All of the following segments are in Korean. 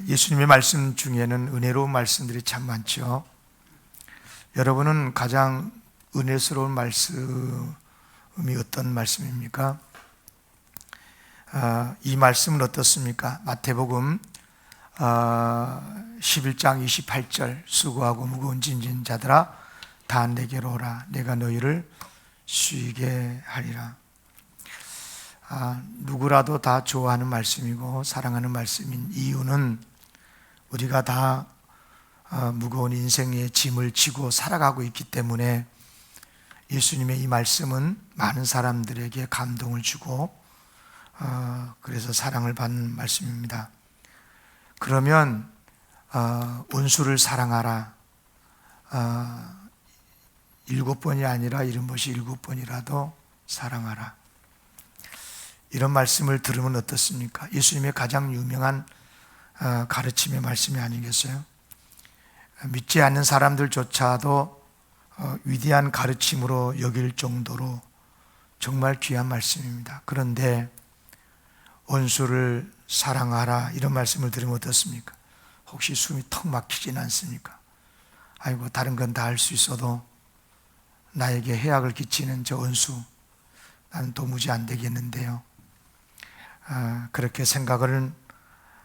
예수님의 말씀 중에는 은혜로운 말씀들이 참 많죠. 여러분은 가장 은혜스러운 말씀이 어떤 말씀입니까? 이 말씀은 어떻습니까? 마태복음 11장 28절, 수고하고 무거운 짐진 자들아 다 내게로 오라, 내가 너희를 쉬게 하리라. 누구라도 다 좋아하는 말씀이고 사랑하는 말씀인 이유는 우리가 다 무거운 인생의 짐을 지고 살아가고 있기 때문에 예수님의 이 말씀은 많은 사람들에게 감동을 주고 그래서 사랑을 받는 말씀입니다. 그러면 원수를 사랑하라, 7번이 아니라 이런 것이 7번이라도 사랑하라, 이런 말씀을 들으면 어떻습니까? 예수님의 가장 유명한 가르침의 말씀이 아니겠어요? 믿지 않는 사람들조차도 위대한 가르침으로 여길 정도로 정말 귀한 말씀입니다. 그런데 원수를 사랑하라, 이런 말씀을 들으면 어떻습니까? 혹시 숨이 턱 막히진 않습니까? 아이고, 다른 건 다 할 수 있어도 나에게 해악을 끼치는 저 원수, 나는 도무지 안 되겠는데요. 그렇게 생각을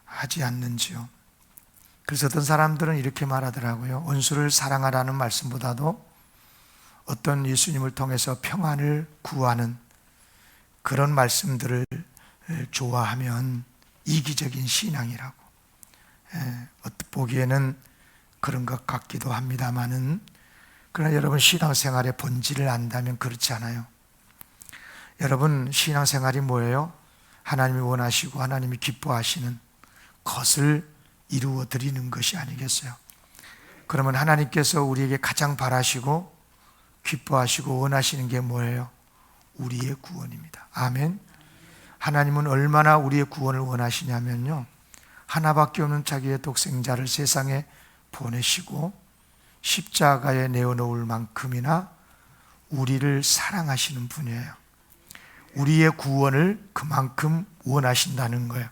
하지 않는지요? 그래서 어떤 사람들은 이렇게 말하더라고요. 원수를 사랑하라는 말씀보다도 어떤 예수님을 통해서 평안을 구하는 그런 말씀들을 좋아하면 이기적인 신앙이라고. 보기에는 그런 것 같기도 합니다만은, 그러나 여러분 신앙생활의 본질을 안다면 그렇지 않아요. 여러분 신앙생활이 뭐예요? 하나님이 원하시고 하나님이 기뻐하시는 것을 이루어 드리는 것이 아니겠어요? 그러면 하나님께서 우리에게 가장 바라시고 기뻐하시고 원하시는 게 뭐예요? 우리의 구원입니다. 아멘. 하나님은 얼마나 우리의 구원을 원하시냐면요, 하나밖에 없는 자기의 독생자를 세상에 보내시고 십자가에 내어놓을 만큼이나 우리를 사랑하시는 분이에요. 우리의 구원을 그만큼 원하신다는 거예요.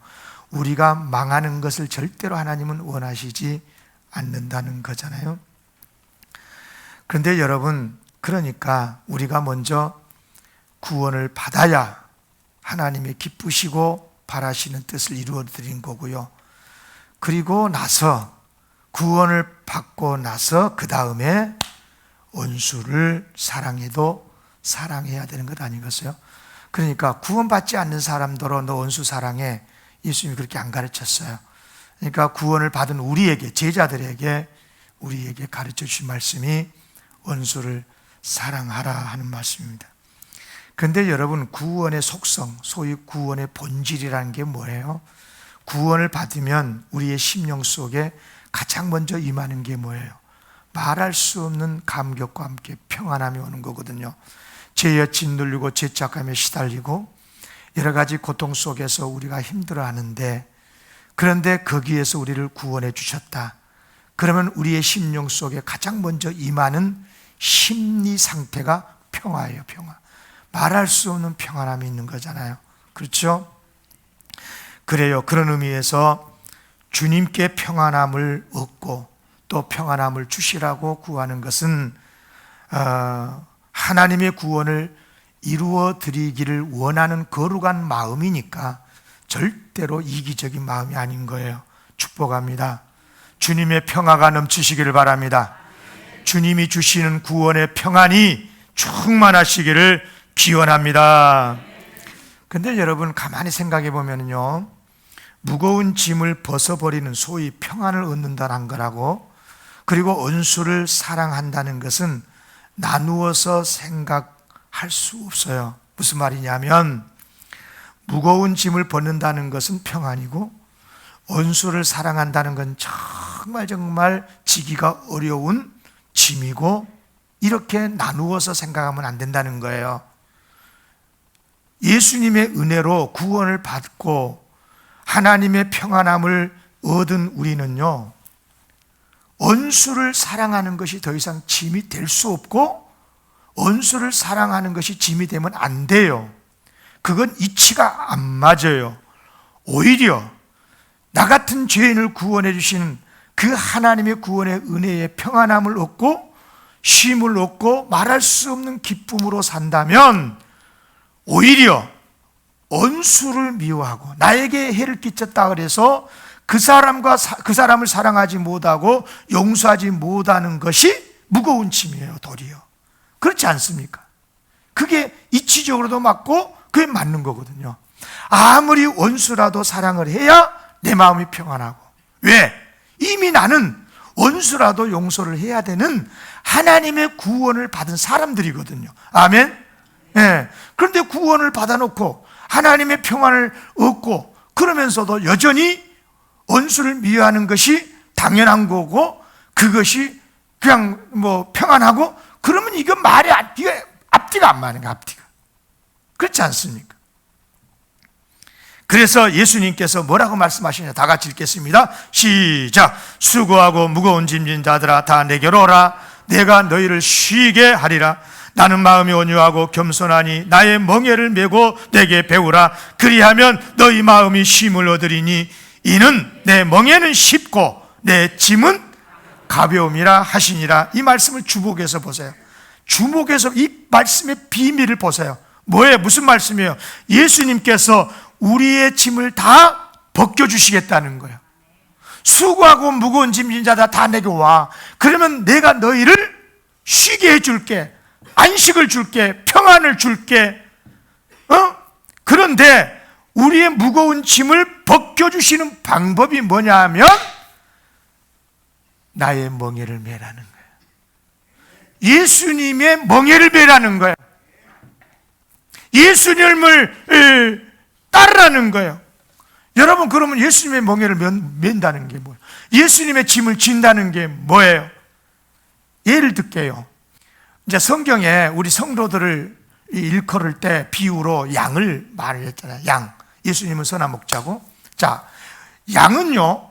우리가 망하는 것을 절대로 하나님은 원하시지 않는다는 거잖아요. 그런데 여러분, 그러니까 우리가 먼저 구원을 받아야 하나님의 기쁘시고 바라시는 뜻을 이루어 드린 거고요. 그리고 나서 구원을 받고 나서 그 다음에 원수를 사랑해도 사랑해야 되는 것 아니겠어요? 그러니까 구원받지 않는 사람더러 너 원수 사랑해, 예수님이 그렇게 안 가르쳤어요. 그러니까 구원을 받은 우리에게, 제자들에게, 우리에게 가르쳐 주신 말씀이 원수를 사랑하라 하는 말씀입니다. 그런데 여러분, 구원의 속성, 소위 구원의 본질이라는 게 뭐예요? 구원을 받으면 우리의 심령 속에 가장 먼저 임하는 게 뭐예요? 말할 수 없는 감격과 함께 평안함이 오는 거거든요. 죄에 짓눌리고 죄책감에 시달리고 여러 가지 고통 속에서 우리가 힘들어하는데, 그런데 거기에서 우리를 구원해 주셨다. 그러면 우리의 심령 속에 가장 먼저 임하는 심리 상태가 평화예요. 평화. 말할 수 없는 평안함이 있는 거잖아요. 그렇죠? 그래요. 그런 의미에서 주님께 평안함을 얻고 또 평안함을 주시라고 구하는 것은 하나님의 구원을 이루어 드리기를 원하는 거룩한 마음이니까 절대로 이기적인 마음이 아닌 거예요. 축복합니다. 주님의 평화가 넘치시기를 바랍니다. 주님이 주시는 구원의 평안이 충만하시기를 기원합니다. 근데 여러분 가만히 생각해 보면요, 무거운 짐을 벗어버리는 소위 평안을 얻는다는 거라고, 그리고 원수를 사랑한다는 것은 나누어서 생각할 수 없어요. 무슨 말이냐면, 무거운 짐을 벗는다는 것은 평안이고 원수를 사랑한다는 건 정말 지기가 어려운 짐이고, 이렇게 나누어서 생각하면 안 된다는 거예요. 예수님의 은혜로 구원을 받고 하나님의 평안함을 얻은 우리는요, 원수를 사랑하는 것이 더 이상 짐이 될 수 없고 원수를 사랑하는 것이 짐이 되면 안 돼요. 그건 이치가 안 맞아요. 오히려 나 같은 죄인을 구원해 주시는 그 하나님의 구원의 은혜의 평안함을 얻고 쉼을 얻고 말할 수 없는 기쁨으로 산다면 오히려 원수를 미워하고 나에게 해를 끼쳤다 그래서 그 사람을 사랑하지 못하고 용서하지 못하는 것이 무거운 짐이에요, 도리어. 그렇지 않습니까? 그게 이치적으로도 맞고 그게 맞는 거거든요. 아무리 원수라도 사랑을 해야 내 마음이 평안하고. 왜? 이미 나는 원수라도 용서를 해야 되는 하나님의 구원을 받은 사람들이거든요. 아멘? 네. 그런데 구원을 받아놓고 하나님의 평안을 얻고 그러면서도 여전히 원수를 미워하는 것이 당연한 거고 그것이 그냥 평안하고 그러면 이거 말이 앞뒤가 안 맞는 거야, 앞뒤가. 그렇지 않습니까? 그래서 예수님께서 뭐라고 말씀하시냐? 다 같이 읽겠습니다. 시작. 수고하고 무거운 짐진 자들아 다 내게로 오라. 내가 너희를 쉬게 하리라. 나는 마음이 온유하고 겸손하니 나의 멍에를 메고 내게 배우라. 그리하면 너희 마음이 쉼을 얻으리니 이는 내 멍에는 쉽고 내 짐은 가벼움이라 하시니라. 이 말씀을 주목해서 보세요. 주목해서 이 말씀의 비밀을 보세요. 뭐예요? 무슨 말씀이에요? 예수님께서 우리의 짐을 다 벗겨주시겠다는 거예요. 수고하고 무거운 짐진 자다 다 내게 와. 그러면 내가 너희를 쉬게 해줄게. 안식을 줄게. 평안을 줄게. 그런데 우리의 무거운 짐을 벗겨주시는 방법이 뭐냐 하면 나의 멍에를 매라는 거예요. 예수님의 멍에를 매라는 거예요. 예수님을 따르라는 거예요. 여러분, 그러면 예수님의 멍에를 맨다는 게 뭐예요? 예수님의 짐을 진다는 게 뭐예요? 예를 들게요. 이제 성경에 우리 성도들을 일컬을 때 비유로 양을 말했잖아요. 양. 예수님은 선한 목자고. 자, 양은요,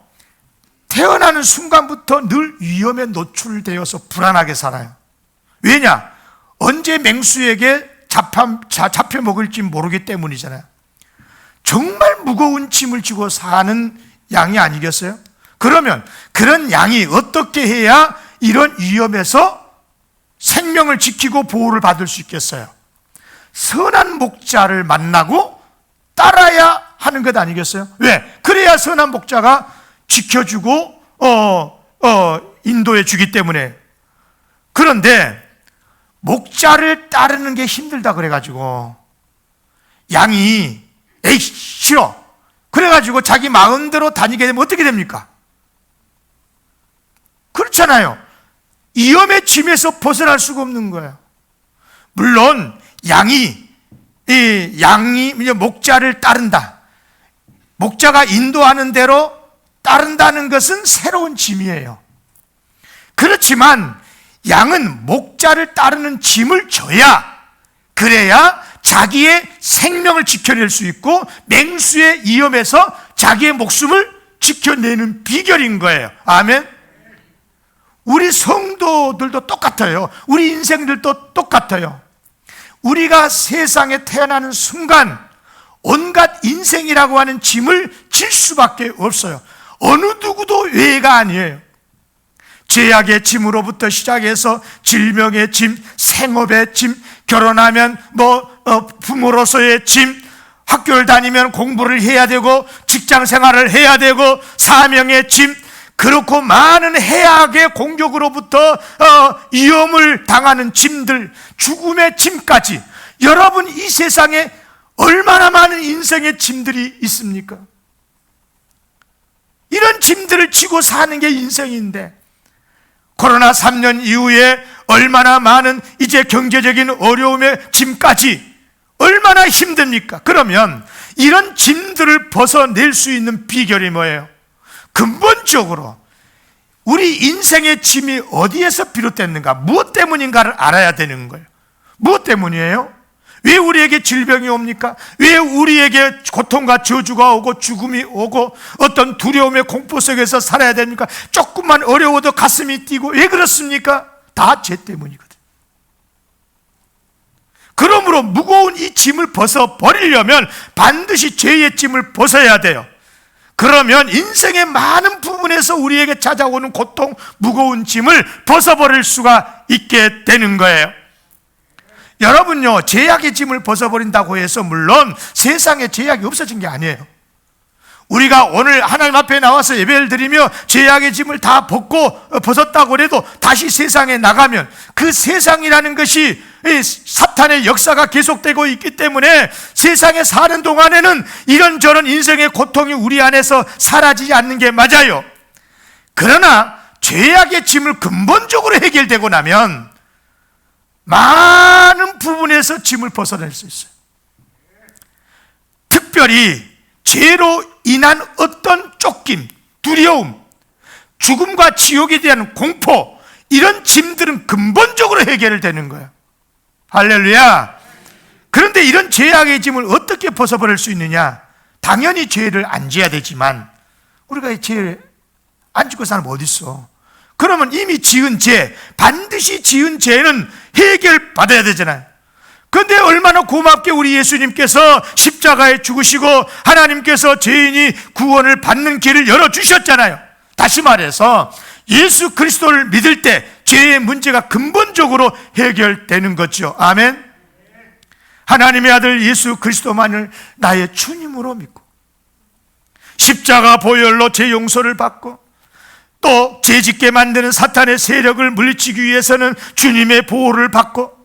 태어나는 순간부터 늘 위험에 노출되어서 불안하게 살아요. 왜냐? 언제 맹수에게 잡혀 먹을지 모르기 때문이잖아요. 정말 무거운 짐을 지고 사는 양이 아니겠어요? 그러면 그런 양이 어떻게 해야 이런 위험에서 생명을 지키고 보호를 받을 수 있겠어요? 선한 목자를 만나고 따라야 하는 것 아니겠어요? 왜? 그래야 선한 목자가 지켜주고 인도해 주기 때문에. 그런데 목자를 따르는 게 힘들다 그래가지고 양이 에이 싫어 그래가지고 자기 마음대로 다니게 되면 어떻게 됩니까? 그렇잖아요. 위험의 짐에서 벗어날 수가 없는 거예요. 물론 양이 목자를 따른다, 목자가 인도하는 대로 따른다는 것은 새로운 짐이에요. 그렇지만 양은 목자를 따르는 짐을 져야, 그래야 자기의 생명을 지켜낼 수 있고 맹수의 위험에서 자기의 목숨을 지켜내는 비결인 거예요. 아멘. 우리 성도들도 똑같아요. 우리 인생들도 똑같아요. 우리가 세상에 태어나는 순간 온갖 인생이라고 하는 짐을 질 수밖에 없어요. 어느 누구도 외가 아니에요. 죄악의 짐으로부터 시작해서 질병의 짐, 생업의 짐, 결혼하면 부모로서의 짐, 학교를 다니면 공부를 해야 되고 직장 생활을 해야 되고 사명의 짐, 그렇고 많은 해악의 공격으로부터 위험을 당하는 짐들, 죽음의 짐까지. 여러분, 이 세상에 얼마나 많은 인생의 짐들이 있습니까? 이런 짐들을 지고 사는 게 인생인데, 코로나 3년 이후에 얼마나 많은 이제 경제적인 어려움의 짐까지 얼마나 힘듭니까? 그러면 이런 짐들을 벗어낼 수 있는 비결이 뭐예요? 근본적으로 우리 인생의 짐이 어디에서 비롯됐는가, 무엇 때문인가를 알아야 되는 거예요. 무엇 때문이에요? 왜 우리에게 질병이 옵니까? 왜 우리에게 고통과 저주가 오고 죽음이 오고 어떤 두려움의 공포 속에서 살아야 됩니까? 조금만 어려워도 가슴이 뛰고. 왜 그렇습니까? 다 죄 때문이거든. 그러므로 무거운 이 짐을 벗어버리려면 반드시 죄의 짐을 벗어야 돼요. 그러면 인생의 많은 부분에서 우리에게 찾아오는 고통, 무거운 짐을 벗어버릴 수가 있게 되는 거예요. 여러분요, 죄악의 짐을 벗어버린다고 해서 물론 세상에 죄악이 없어진 게 아니에요. 우리가 오늘 하나님 앞에 나와서 예배를 드리며 죄악의 짐을 다 벗었다고 해도 다시 세상에 나가면 그 세상이라는 것이 사탄의 역사가 계속되고 있기 때문에 세상에 사는 동안에는 이런저런 인생의 고통이 우리 안에서 사라지지 않는 게 맞아요. 그러나 죄악의 짐을 근본적으로 해결되고 나면 많은 부분에서 짐을 벗어낼 수 있어요. 특별히 죄로 인한 어떤 쫓김, 두려움, 죽음과 지옥에 대한 공포, 이런 짐들은 근본적으로 해결되는 거예요. 할렐루야. 그런데 이런 죄악의 짐을 어떻게 벗어버릴 수 있느냐? 당연히 죄를 안 지어야 되지만 우리가 죄를 안 짓고 사람 어디 있어? 그러면 이미 지은 죄, 반드시 지은 죄는 해결받아야 되잖아요. 그런데 얼마나 고맙게 우리 예수님께서 십자가에 죽으시고 하나님께서 죄인이 구원을 받는 길을 열어주셨잖아요. 다시 말해서 예수 그리스도를 믿을 때 죄의 문제가 근본적으로 해결되는 거죠. 아멘. 하나님의 아들 예수 그리스도만을 나의 주님으로 믿고 십자가 보혈로 죄 용서를 받고 또 죄짓게 만드는 사탄의 세력을 물리치기 위해서는 주님의 보호를 받고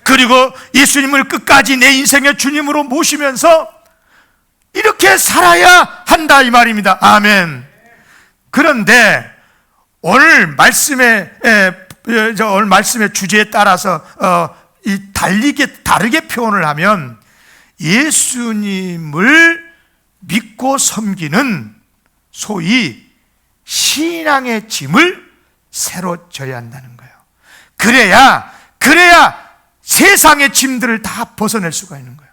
그리고 예수님을 끝까지 내 인생의 주님으로 모시면서 이렇게 살아야 한다 이 말입니다. 아멘. 그런데 오늘 말씀의 주제에 따라서 다르게 표현을 하면 예수님을 믿고 섬기는 소위 신앙의 짐을 새로 져야 한다는 거예요. 그래야 세상의 짐들을 다 벗어낼 수가 있는 거예요.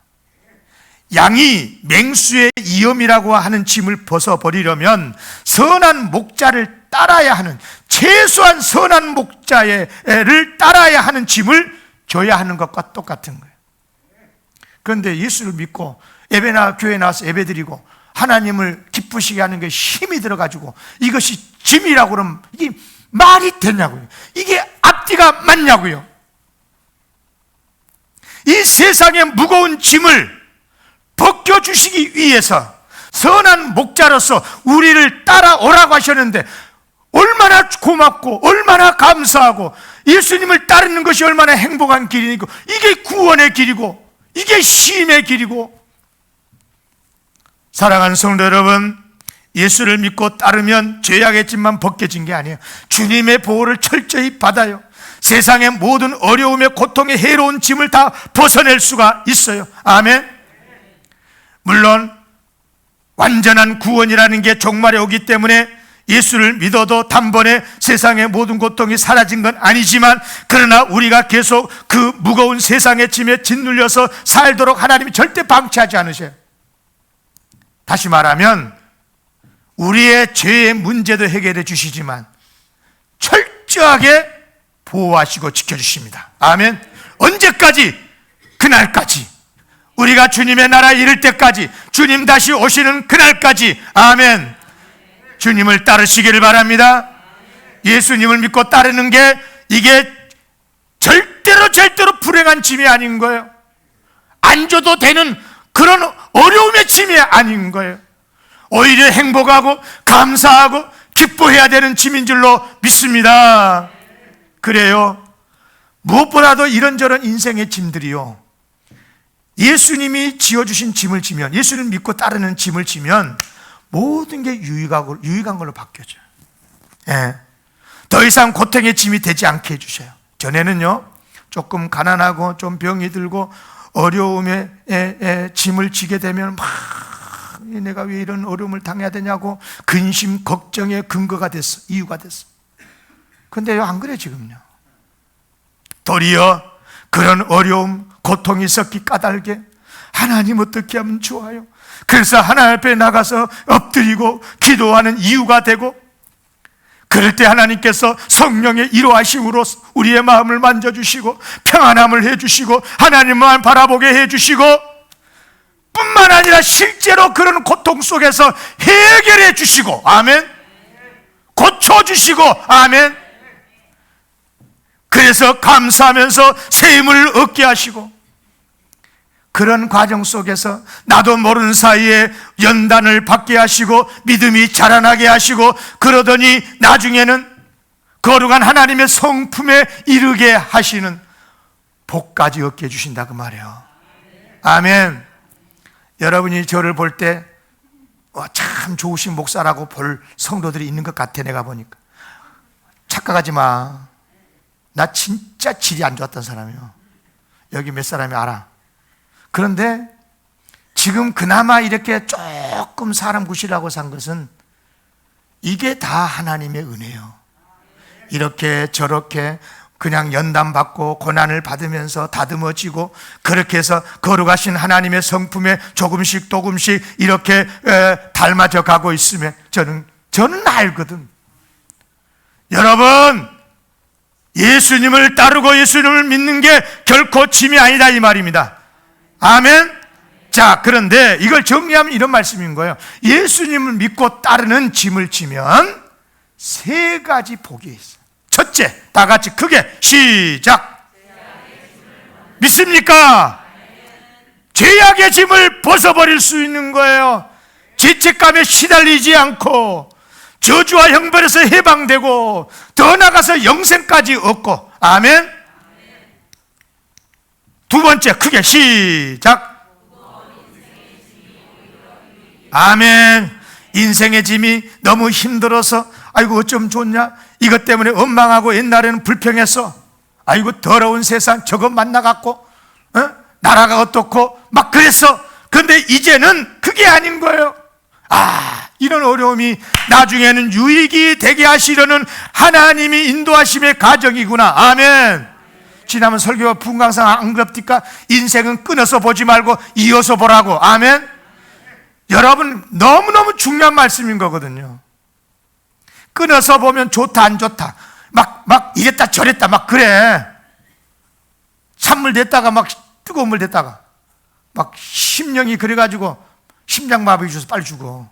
양이 맹수의 이염이라고 하는 짐을 벗어버리려면 선한 목자를 따라야 하는, 최소한 선한 목자를 따라야 하는 짐을 져야 하는 것과 똑같은 거예요. 그런데 예수를 믿고 예배나 교회 나와서 예배드리고 하나님을 기쁘시게 하는 게 힘이 들어가지고 이것이 짐이라고 그러면 이게 말이 되냐고요. 이게 앞뒤가 맞냐고요. 이 세상의 무거운 짐을 벗겨주시기 위해서 선한 목자로서 우리를 따라오라고 하셨는데 얼마나 고맙고 얼마나 감사하고 예수님을 따르는 것이 얼마나 행복한 길이고 이게 구원의 길이고 이게 쉼의 길이고. 사랑하는 성도 여러분, 예수를 믿고 따르면 죄악의 짐만 벗겨진 게 아니에요. 주님의 보호를 철저히 받아요. 세상의 모든 어려움의 고통의 해로운 짐을 다 벗어낼 수가 있어요. 아멘. 물론 완전한 구원이라는 게 종말에 오기 때문에 예수를 믿어도 단번에 세상의 모든 고통이 사라진 건 아니지만 그러나 우리가 계속 그 무거운 세상의 짐에 짓눌려서 살도록 하나님이 절대 방치하지 않으셔요. 다시 말하면 우리의 죄의 문제도 해결해 주시지만 철저하게 보호하시고 지켜주십니다. 아멘. 언제까지? 그날까지, 우리가 주님의 나라에 이를 때까지, 주님 다시 오시는 그날까지. 아멘. 주님을 따르시기를 바랍니다. 예수님을 믿고 따르는 게 이게 절대로 불행한 짐이 아닌 거예요. 안 줘도 되는 그런 어려움의 짐이 아닌 거예요. 오히려 행복하고 감사하고 기뻐해야 되는 짐인 줄로 믿습니다. 그래요. 무엇보다도 이런저런 인생의 짐들이요, 예수님이 지어주신 짐을 지면, 예수님 믿고 따르는 짐을 지면 모든 게 유익한 걸로 바뀌어져요. 예. 더 이상 고통의 짐이 되지 않게 해주셔요. 전에는요, 조금 가난하고 좀 병이 들고 어려움에 짐을 지게 되면 막 내가 왜 이런 어려움을 당해야 되냐고 근심, 걱정의 근거가 됐어, 이유가 됐어. 근데 안 그래 지금요. 도리어 그런 어려움, 고통이 섞이 까닭에 하나님 어떻게 하면 좋아요? 그래서 하나님 앞에 나가서 엎드리고 기도하는 이유가 되고, 그럴 때 하나님께서 성령의 이로하심으로 우리의 마음을 만져주시고 평안함을 해주시고 하나님만 바라보게 해주시고 뿐만 아니라 실제로 그런 고통 속에서 해결해 주시고, 아멘, 고쳐주시고, 아멘, 그래서 감사하면서 새 힘을 얻게 하시고, 그런 과정 속에서 나도 모르는 사이에 연단을 받게 하시고 믿음이 자라나게 하시고, 그러더니 나중에는 거룩한 하나님의 성품에 이르게 하시는 복까지 얻게 해주신다 그 말이에요. 아멘. 여러분이 저를 볼 때 참 좋으신 목사라고 볼 성도들이 있는 것 같아. 내가 보니까 착각하지 마. 나 진짜 질이 안 좋았던 사람이에요. 여기 몇 사람이 알아. 그런데 지금 그나마 이렇게 조금 사람 구실하고 산 것은 이게 다 하나님의 은혜예요. 이렇게 저렇게 그냥 연단받고 고난을 받으면서 다듬어지고, 그렇게 해서 거룩하신 하나님의 성품에 조금씩 이렇게 닮아져 가고 있으면 저는 알거든. 여러분, 예수님을 따르고 예수님을 믿는 게 결코 짐이 아니다 이 말입니다. 아멘. 자, 그런데 이걸 정리하면 이런 말씀인 거예요. 예수님을 믿고 따르는 짐을 지면 세 가지 복이 있어요. 첫째, 다 같이 크게 시작. 믿습니까? 죄악의 짐을 벗어버릴 수 있는 거예요. 죄책감에 시달리지 않고 저주와 형벌에서 해방되고 더 나아가서 영생까지 얻고, 아멘. 두 번째, 크게 시작. 아멘. 인생의 짐이 너무 힘들어서 아이고 어쩜 좋냐, 이것 때문에 원망하고 옛날에는 불평했어, 아이고 더러운 세상 저거 만나갖고 나라가 어떻고 막 그랬어. 그런데 이제는 그게 아닌 거예요. 이런 어려움이 나중에는 유익이 되게 하시려는 하나님이 인도하심의 가정이구나. 아멘. 지난번 설교와 분강상 안 그럽니까? 인생은 끊어서 보지 말고 이어서 보라고. 아멘. 여러분, 너무너무 중요한 말씀인 거거든요. 끊어서 보면 좋다 안 좋다 막 이랬다 저랬다 막 그래. 찬물 됐다가 막 뜨거운 물 됐다가 막 심령이 그래가지고 심장마비 주셔서 빨리 죽어.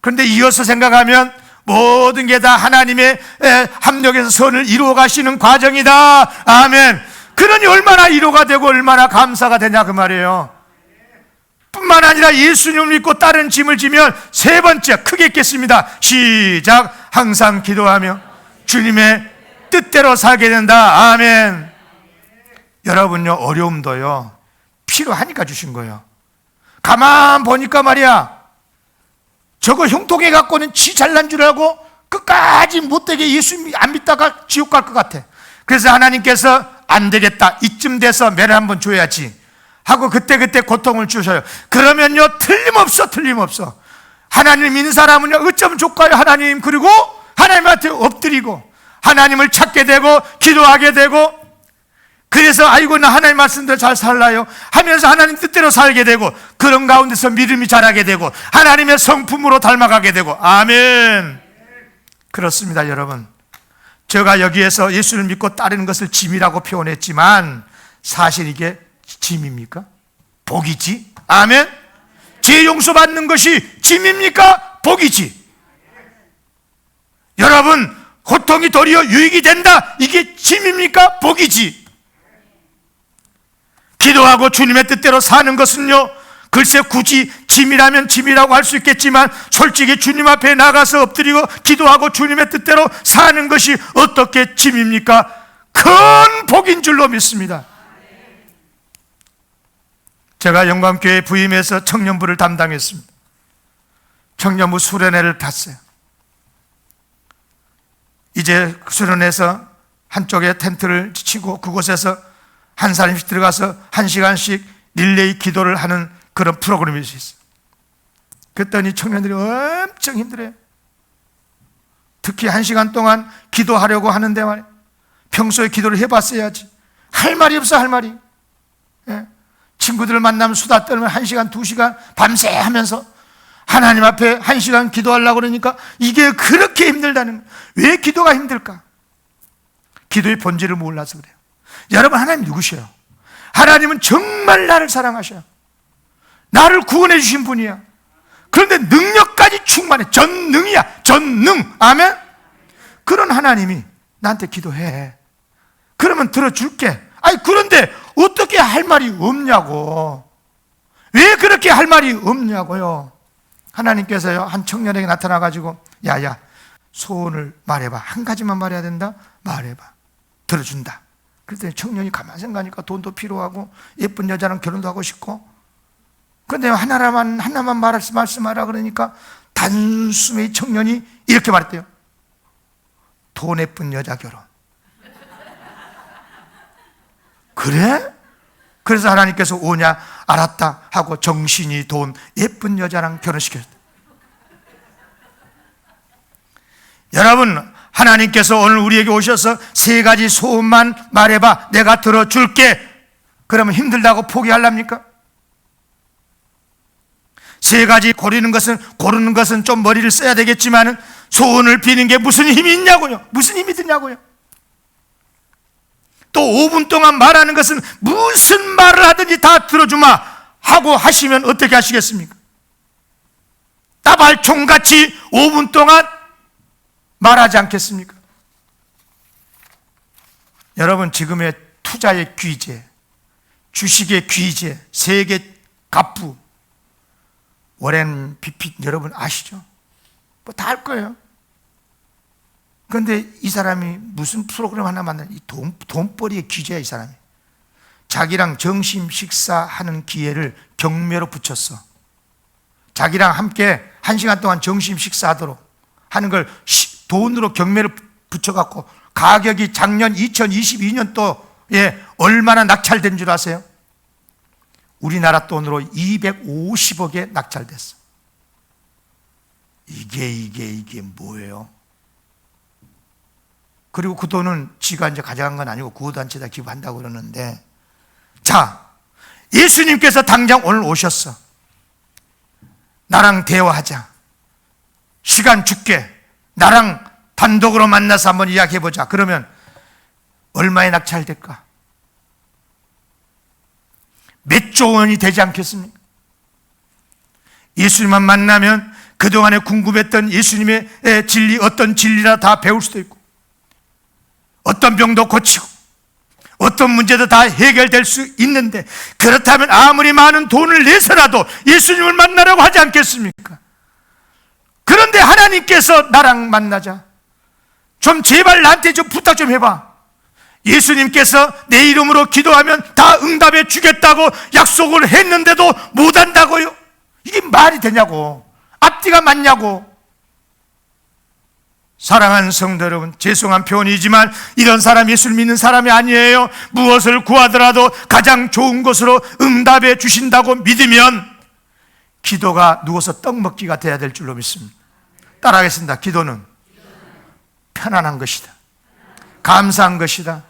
그런데 이어서 생각하면 모든 게 다 하나님의 합력에서 선을 이루어 가시는 과정이다. 아멘. 그러니 얼마나 위로가 되고 얼마나 감사가 되냐 그 말이에요. 뿐만 아니라 예수님을 믿고 다른 짐을 지면 세 번째, 크게 읽겠습니다. 시작. 항상 기도하며 주님의 뜻대로 살게 된다. 아멘. 여러분요, 어려움도요 필요하니까 주신 거예요. 가만 보니까 말이야, 저거 형통해 갖고는 지 잘난 줄 알고 끝까지 못되게 예수 안 믿다가 지옥 갈 것 같아. 그래서 하나님께서 안 되겠다, 이쯤 돼서 매를 한번 줘야지 하고 그때 고통을 주셔요. 그러면요 틀림없어 하나님 믿는 사람은요 어쩌면 좋까요 하나님. 그리고 하나님한테 엎드리고 하나님을 찾게 되고 기도하게 되고, 그래서 아이고 나 하나님 말씀대로 잘 살라요 하면서 하나님 뜻대로 살게 되고, 그런 가운데서 믿음이 자라게 되고 하나님의 성품으로 닮아가게 되고. 아멘. 그렇습니다. 여러분, 제가 여기에서 예수를 믿고 따르는 것을 짐이라고 표현했지만 사실 이게 짐입니까? 복이지. 아멘. 죄 용서받는 것이 짐입니까? 복이지. 여러분, 고통이 도리어 유익이 된다, 이게 짐입니까? 복이지. 기도하고 주님의 뜻대로 사는 것은요, 글쎄 굳이 짐이라면 짐이라고 할 수 있겠지만 솔직히 주님 앞에 나가서 엎드리고 기도하고 주님의 뜻대로 사는 것이 어떻게 짐입니까? 큰 복인 줄로 믿습니다. 제가 영광교회 부임해서 청년부를 담당했습니다. 청년부 수련회를 갔어요. 이제 수련회에서 한쪽에 텐트를 치고 그곳에서 한 사람씩 들어가서 1시간씩 릴레이 기도를 하는 그런 프로그램이 있어요. 그랬더니 청년들이 엄청 힘들어요. 특히 1시간 동안 기도하려고 하는데 말이에요. 평소에 기도를 해봤어야지. 할 말이 없어, 할 말이. 예. 친구들을 만나면 수다 떨면 1시간, 2시간 밤새 하면서 하나님 앞에 1시간 기도하려고 그러니까 이게 그렇게 힘들다는 거예요. 왜 기도가 힘들까? 기도의 본질을 몰라서 그래요. 여러분, 하나님 누구셔요? 하나님은 정말 나를 사랑하셔요. 나를 구원해 주신 분이야. 그런데 능력까지 충만해. 전능이야. 전능. 아멘. 그런 하나님이 나한테 기도해. 그러면 들어줄게. 아니 그런데 어떻게 할 말이 없냐고. 왜 그렇게 할 말이 없냐고요. 하나님께서요 한 청년에게 나타나가지고 야야 소원을 말해봐. 한 가지만 말해야 된다. 말해봐. 들어준다. 그랬더니 청년이 가만히 생각하니까 돈도 필요하고 예쁜 여자랑 결혼도 하고 싶고, 그런데 하나만 말씀하라 그러니까 단숨에 청년이 이렇게 말했대요. 돈 예쁜 여자 결혼. 그래? 그래서 하나님께서 오냐? 알았다 하고 정신이 돈 예쁜 여자랑 결혼시켰다. 여러분, 하나님께서 오늘 우리에게 오셔서 세 가지 소원만 말해봐. 내가 들어줄게. 그러면 힘들다고 포기하랍니까? 세 가지 고르는 것은 좀 머리를 써야 되겠지만 소원을 비는 게 무슨 힘이 있냐고요. 무슨 힘이 드냐고요. 또 5분 동안 말하는 것은 무슨 말을 하든지 다 들어주마 하고 하시면 어떻게 하시겠습니까? 따발총같이 5분 동안 말하지 않겠습니까? 여러분, 지금의 투자의 귀재, 주식의 귀재, 세계 갑부 워렌 비핏 여러분 아시죠? 뭐 다 알 거예요. 그런데 이 사람이 무슨 프로그램 하나 만나, 이 돈벌이의 귀재야. 이 사람이 자기랑 점심 식사하는 기회를 경매로 붙였어. 자기랑 함께 1시간 동안 점심 식사하도록 하는 걸 돈으로 경매를 붙여갖고 가격이 작년 2022년도에 얼마나 낙찰된 줄 아세요? 우리나라 돈으로 250억에 낙찰됐어. 이게 뭐예요? 그리고 그 돈은 지가 이제 가져간 건 아니고 구호단체에다 기부한다고 그러는데, 자, 예수님께서 당장 오늘 오셨어. 나랑 대화하자. 시간 줄게. 나랑 단독으로 만나서 한번 이야기해보자. 그러면 얼마에 낙찰될까? 몇 조 원이 되지 않겠습니까? 예수님만 만나면 그동안에 궁금했던 예수님의 진리, 어떤 진리라 다 배울 수도 있고, 어떤 병도 고치고 어떤 문제도 다 해결될 수 있는데, 그렇다면 아무리 많은 돈을 내서라도 예수님을 만나라고 하지 않겠습니까? 그런데 하나님께서 나랑 만나자. 좀 제발 나한테 좀 부탁 좀 해봐. 예수님께서 내 이름으로 기도하면 다 응답해 주겠다고 약속을 했는데도 못한다고요? 이게 말이 되냐고. 앞뒤가 맞냐고. 사랑하는 성도 여러분, 죄송한 표현이지만 이런 사람 예수를 믿는 사람이 아니에요. 무엇을 구하더라도 가장 좋은 것으로 응답해 주신다고 믿으면 기도가 누워서 떡 먹기가 돼야 될 줄로 믿습니다. 따라하겠습니다. 기도는 편안한 것이다. 감사한 것이다.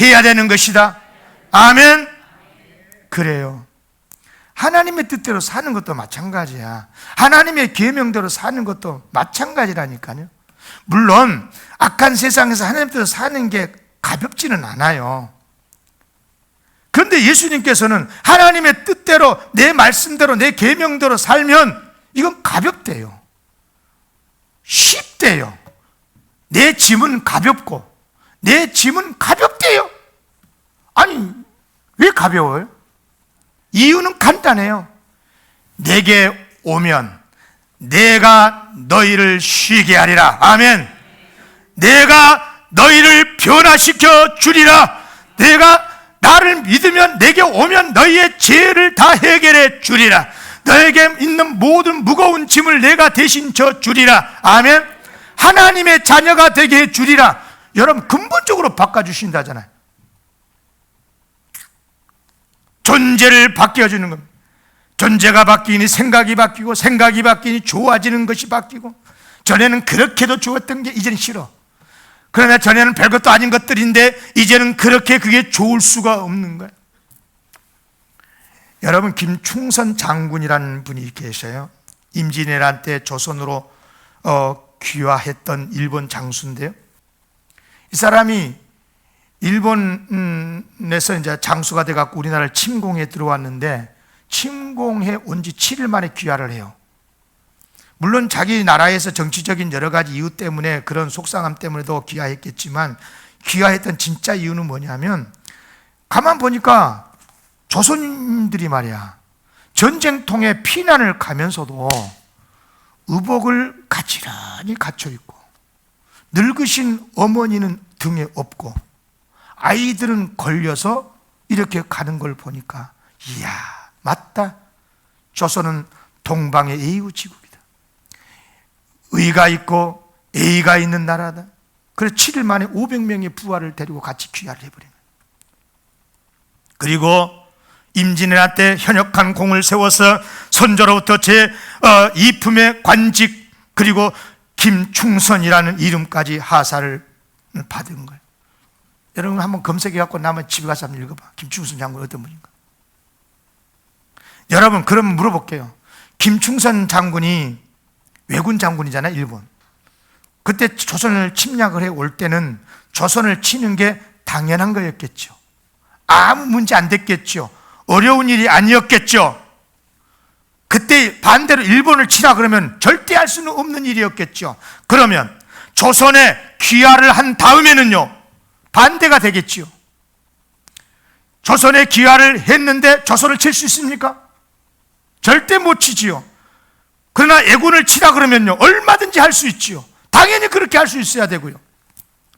해야 되는 것이다. 아멘. 그래요. 하나님의 뜻대로 사는 것도 마찬가지야. 하나님의 계명대로 사는 것도 마찬가지라니까요. 물론 악한 세상에서 하나님 뜻대로 사는 게 가볍지는 않아요. 그런데 예수님께서는 하나님의 뜻대로, 내 말씀대로, 내 계명대로 살면 이건 가볍대요. 쉽대요. 내 짐은 가볍고 내 짐은 가볍대요. 아니, 왜 가벼워요? 이유는 간단해요. 내게 오면 내가 너희를 쉬게 하리라. 아멘. 내가 너희를 변화시켜 주리라. 내가 나를 믿으면, 내게 오면 너희의 죄를 다 해결해 주리라. 너에게 있는 모든 무거운 짐을 내가 대신 져 주리라. 아멘. 하나님의 자녀가 되게 해 주리라. 여러분, 근본적으로 바꿔주신다잖아요. 존재를 바뀌어주는 겁니다. 존재가 바뀌니 생각이 바뀌고, 생각이 바뀌니 좋아지는 것이 바뀌고, 전에는 그렇게도 좋았던 게 이제는 싫어. 그러나 전에는 별것도 아닌 것들인데 이제는 그렇게 그게 좋을 수가 없는 거예요. 여러분, 김충선 장군이라는 분이 계셔요. 임진왜란 때 조선으로 귀화했던 일본 장수인데요. 이 사람이 일본에서 이제 장수가 돼갖고 우리나라를 침공해 들어왔는데, 침공해 온 지 7일 만에 귀화를 해요. 물론 자기 나라에서 정치적인 여러 가지 이유 때문에, 그런 속상함 때문에도 귀화했겠지만, 귀화했던 진짜 이유는 뭐냐면, 가만 보니까 조선인들이 말이야, 전쟁통에 피난을 가면서도 의복을 가지런히 갖춰 입고, 늙으신 어머니는 등에 업고, 아이들은 걸려서 이렇게 가는 걸 보니까, 이야, 맞다. 조선은 동방의 예우지국이다. 의가 있고 예의가 있는 나라다. 그래서 7일 만에 500명의 부하를 데리고 같이 귀화를 해버린 거예요. 그리고 임진왜란 때 현역한 공을 세워서 선조로부터 제2품의 관직, 그리고 김충선이라는 이름까지 하사를 받은 거예요. 여러분 한번 검색해갖고 나면 집에 가서 한번 읽어봐. 김충선 장군 어떤 분인가. 여러분, 그럼 물어볼게요. 김충선 장군이 왜군 장군이잖아요, 일본. 그때 조선을 침략을 해 올 때는 조선을 치는 게 당연한 거였겠죠. 아무 문제 안 됐겠죠. 어려운 일이 아니었겠죠. 그때 반대로 일본을 치라 그러면 절대 할 수는 없는 일이었겠죠. 그러면 조선에 귀화를 한 다음에는요, 반대가 되겠지요. 조선에 귀화를 했는데 조선을 칠 수 있습니까? 절대 못 치지요. 그러나 애군을 치라 그러면요, 얼마든지 할 수 있지요. 당연히 그렇게 할 수 있어야 되고요.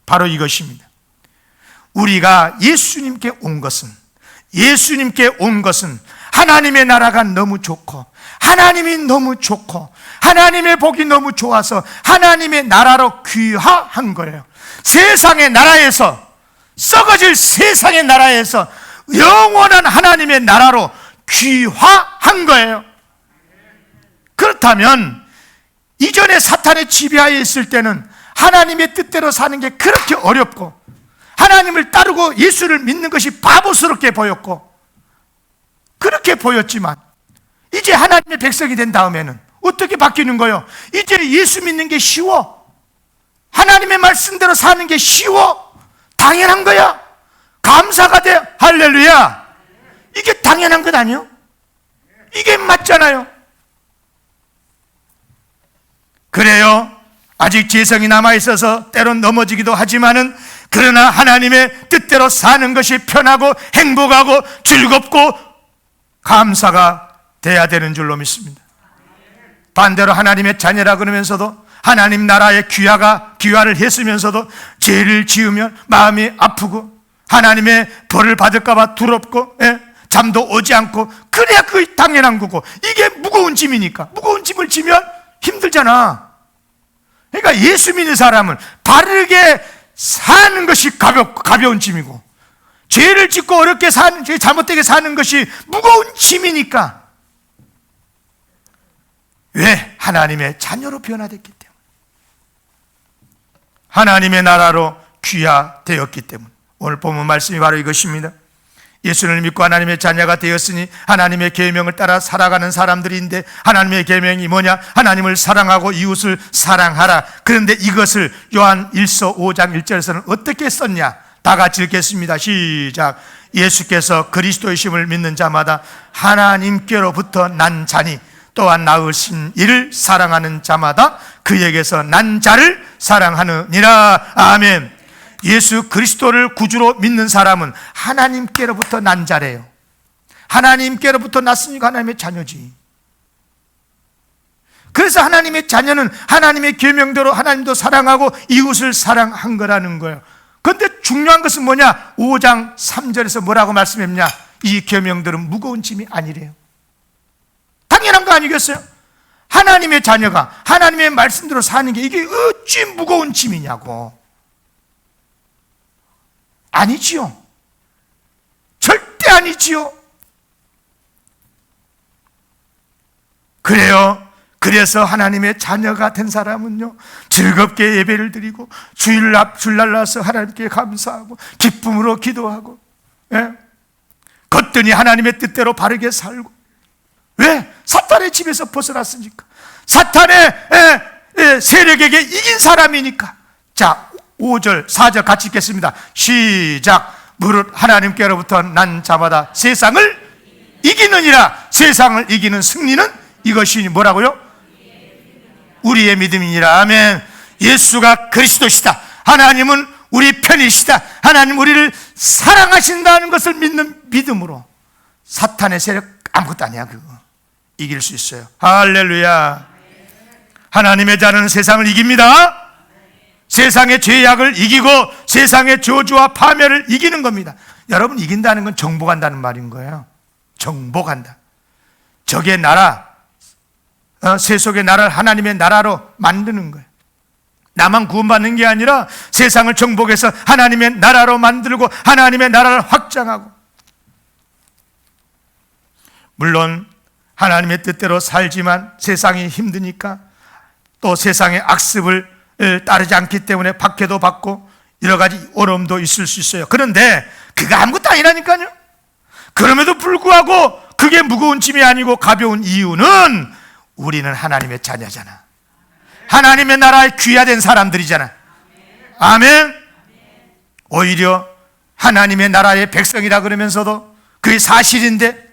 바로 이것입니다. 우리가 예수님께 온 것은 하나님의 나라가 너무 좋고, 하나님이 너무 좋고, 하나님의 복이 너무 좋아서 하나님의 나라로 귀화한 거예요. 세상의 나라에서, 썩어질 세상의 나라에서 영원한 하나님의 나라로 귀화한 거예요. 그렇다면 이전에 사탄의 지배하에 있을 때는 하나님의 뜻대로 사는 게 그렇게 어렵고, 하나님을 따르고 예수를 믿는 것이 바보스럽게 보였고, 그렇게 보였지만, 이제 하나님의 백성이 된 다음에는 어떻게 바뀌는 거예요? 이제 예수 믿는 게 쉬워. 하나님의 말씀대로 사는 게 쉬워. 당연한 거야. 감사가 돼. 할렐루야. 이게 당연한 것 아니에요? 이게 맞잖아요. 그래요. 아직 재성이 남아있어서 때론 넘어지기도 하지만은, 그러나 하나님의 뜻대로 사는 것이 편하고 행복하고 즐겁고 감사가 돼야 되는 줄로 믿습니다. 반대로 하나님의 자녀라 그러면서도, 하나님 나라의 귀화를 했으면서도 죄를 지으면 마음이 아프고, 하나님의 벌을 받을까봐 두렵고, 잠도 오지 않고, 그래야 그게 당연한 거고, 이게 무거운 짐이니까. 무거운 짐을 지면 힘들잖아. 그러니까 예수 믿는 사람은 바르게 사는 것이 가벼운 짐이고, 죄를 짓고 어렵게 잘못되게 사는 것이 무거운 짐이니까. 왜? 하나님의 자녀로 변화됐기 때문에, 하나님의 나라로 귀화되었기 때문에. 오늘 본문 말씀이 바로 이것입니다. 예수를 믿고 하나님의 자녀가 되었으니 하나님의 계명을 따라 살아가는 사람들인데, 하나님의 계명이 뭐냐? 하나님을 사랑하고 이웃을 사랑하라. 그런데 이것을 요한 1서 5장 1절에서는 어떻게 썼냐? 다 같이 읽겠습니다. 시작. 예수께서 그리스도이심을 믿는 자마다 하나님께로부터 난 자니, 또한 낳으신 이를 사랑하는 자마다 그에게서 난 자를 사랑하느니라. 아멘. 예수 그리스도를 구주로 믿는 사람은 하나님께로부터 난 자래요. 하나님께로부터 났으니까 하나님의 자녀지. 그래서 하나님의 자녀는 하나님의 계명대로 하나님도 사랑하고 이웃을 사랑한 거라는 거예요. 그런데 중요한 것은 뭐냐? 5장 3절에서 뭐라고 말씀했냐? 이 계명들은 무거운 짐이 아니래요. 당연한 거 아니겠어요? 하나님의 자녀가 하나님의 말씀대로 사는 게 이게 어찌 무거운 짐이냐고. 아니지요. 절대 아니지요. 그래요. 그래서 하나님의 자녀가 된 사람은요, 즐겁게 예배를 드리고 주일날 나서 하나님께 감사하고 기쁨으로 기도하고, 걷더니 하나님의 뜻대로 바르게 살고. 왜? 사탄의 집에서 벗어났으니까. 사탄의 세력에게 이긴 사람이니까. 자, 5절, 4절 같이 읽겠습니다. 시작. 무릇 하나님께로부터 난 자마다 세상을 이기느니라. 세상을 이기는 승리는 이것이 뭐라고요? 우리의 믿음이니라. 아멘. 예수가 그리스도시다. 하나님은 우리 편이시다. 하나님 우리를 사랑하신다는 것을 믿는 믿음으로 사탄의 세력 아무것도 아니야. 그거 이길 수 있어요. 할렐루야. 하나님의 자는 세상을 이깁니다. 세상의 죄악을 이기고 세상의 저주와 파멸을 이기는 겁니다. 여러분, 이긴다는 건 정복한다는 말인 거예요. 정복한다. 적의 나라, 세속의 나라를 하나님의 나라로 만드는 거예요. 나만 구원받는 게 아니라 세상을 정복해서 하나님의 나라로 만들고 하나님의 나라를 확장하고, 물론 하나님의 뜻대로 살지만 세상이 힘드니까 또 세상의 악습을 따르지 않기 때문에 박해도 받고 여러 가지 어려움도 있을 수 있어요. 그런데 그거 아무것도 아니라니까요. 그럼에도 불구하고 그게 무거운 짐이 아니고 가벼운 이유는 우리는 하나님의 자녀잖아. 하나님의 나라에 귀화된 사람들이잖아. 아멘. 오히려 하나님의 나라의 백성이라 그러면서도 그게 사실인데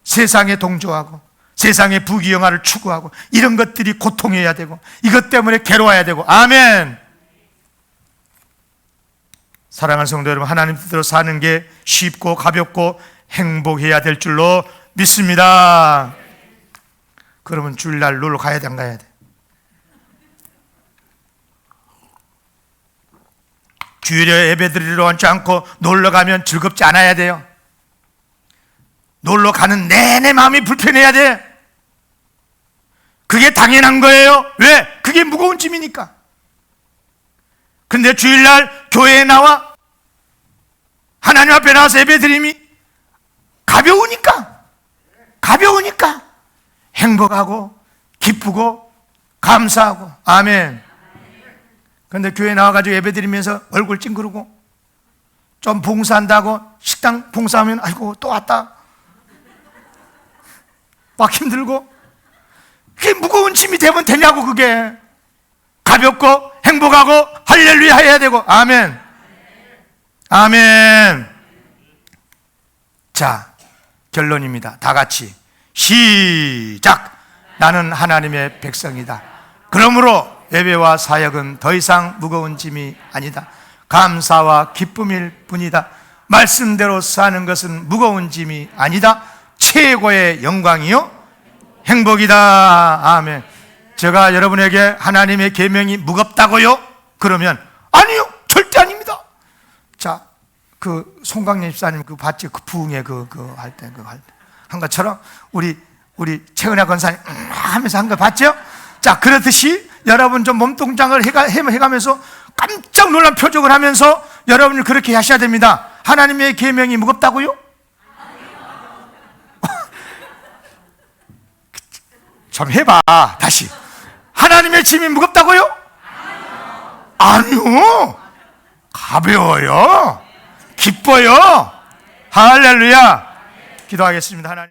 세상에 동조하고 세상의 부귀영화를 추구하고 이런 것들이 고통해야 되고 이것 때문에 괴로워야 되고. 아멘. 사랑하는 성도 여러분, 하나님 뜻대로 사는 게 쉽고 가볍고 행복해야 될 줄로 믿습니다. 그러면 주일날 놀러 가야 돼, 안 가야 돼? 주일에 예배드리러 앉지 않고 놀러 가면 즐겁지 않아야 돼요. 놀러 가는 내내 마음이 불편해야 돼. 그게 당연한 거예요. 왜? 그게 무거운 짐이니까. 근데 주일날 교회에 나와 하나님 앞에 나와서 예배드림이 가벼우니까 행복하고 기쁘고 감사하고. 아멘. 그런데 교회 나와가지고 예배드리면서 얼굴 찡그르고 좀 봉사한다고 식당 봉사하면 아이고 또 왔다 막 힘들고, 그게 무거운 짐이 되면 되냐고. 그게 가볍고 행복하고 할렐루야 해야 되고. 아멘. 아멘. 자, 결론입니다. 다 같이 시작. 나는 하나님의 백성이다. 그러므로 예배와 사역은 더 이상 무거운 짐이 아니다. 감사와 기쁨일 뿐이다. 말씀대로 사는 것은 무거운 짐이 아니다. 최고의 영광이요 행복이다. 아멘. 제가 여러분에게 하나님의 계명이 무겁다고요? 그러면 아니요, 절대 아닙니다. 자, 그 송강림 집사님 그 봤지? 그 부흥회 할 때 한 것처럼 우리 최은혜 권사님 하면서 한 거 봤죠? 자, 그렇듯이 여러분 좀 몸동작을 해가면서 깜짝 놀란 표정을 하면서 여러분이 그렇게 하셔야 됩니다. 하나님의 계명이 무겁다고요? 좀 해봐. 다시. 하나님의 짐이 무겁다고요? 아니요. 가벼워요. 기뻐요. 할렐루야. 기도하겠습니다. 하나님.